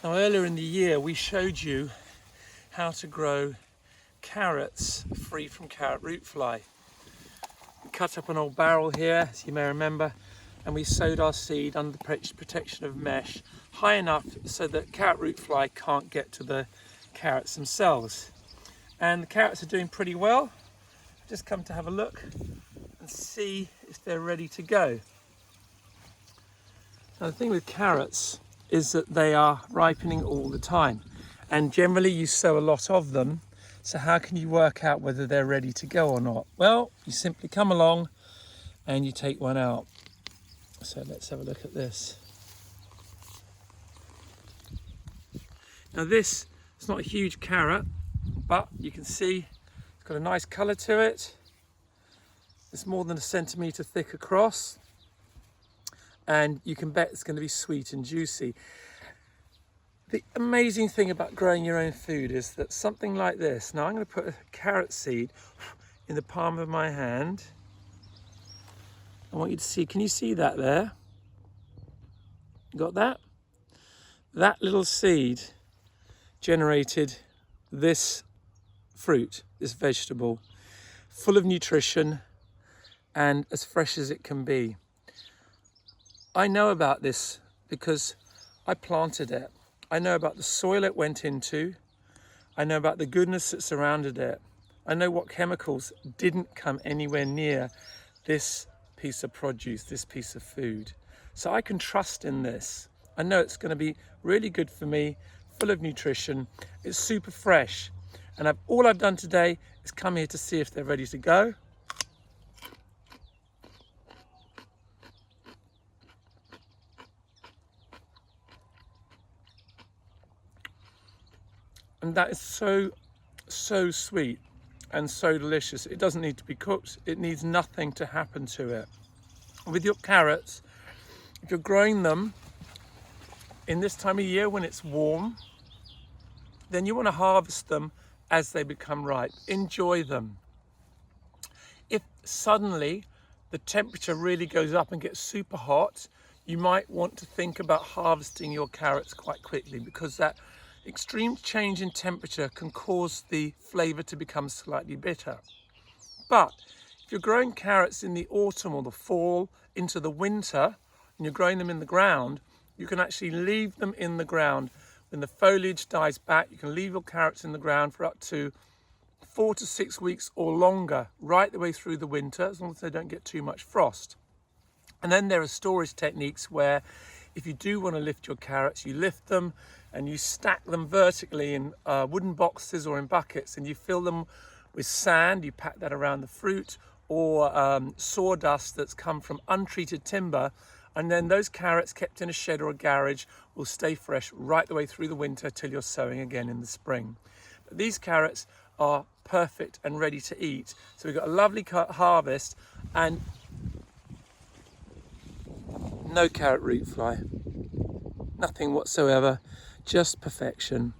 Now earlier in the year we showed you how to grow carrots free from carrot root fly. We cut up an old barrel here, as you may remember, and we sowed our seed under the protection of mesh high enough so that carrot root fly can't get to the carrots themselves. And the carrots are doing pretty well. I've just come to have a look and see if they're ready to go. Now the thing with carrots is that they are ripening all the time, and generally you sow a lot of them, so how can you work out whether they're ready to go or not? Well, you simply come along and you take one out. So let's have a look at this. Now this is not a huge carrot, but you can see it's got a nice colour to it. It's more than 1 centimetre thick across, and you can bet it's going to be sweet and juicy. The amazing thing about growing your own food is that something like this, now I'm going to put a carrot seed in the palm of my hand. I want you to see, can you see that there? Got that? That little seed generated this fruit, this vegetable, full of nutrition and as fresh as it can be. I know about this because I planted it. I know about the soil it went into. I know about the goodness that surrounded it. I know what chemicals didn't come anywhere near this piece of produce, this piece of food. So I can trust in this. I know it's going to be really good for me, full of nutrition. It's super fresh. And all I've done today is come here to see if they're ready to go. And that is so sweet and so delicious. It doesn't need to be cooked. It needs nothing to happen to it. With your carrots, if you're growing them in this time of year when it's warm, then you want to harvest them as they become ripe. Enjoy them. If suddenly the temperature really goes up and gets super hot, you might want to think about harvesting your carrots quite quickly, because that extreme change in temperature can cause the flavour to become slightly bitter. But if you're growing carrots in the autumn or the fall into the winter, and you're growing them in the ground, you can actually leave them in the ground. When the foliage dies back, you can leave your carrots in the ground for up to 4 to 6 weeks or longer, right the way through the winter, as long as they don't get too much frost. And then there are storage techniques where if you do want to lift your carrots, you lift them and you stack them vertically in wooden boxes or in buckets, and you fill them with sand. You pack that around the fruit, or sawdust that's come from untreated timber, and then those carrots kept in a shed or a garage will stay fresh right the way through the winter till you're sowing again in the spring. But these carrots are perfect and ready to eat. So we've got a lovely harvest and no carrot root fly. Nothing whatsoever, just perfection.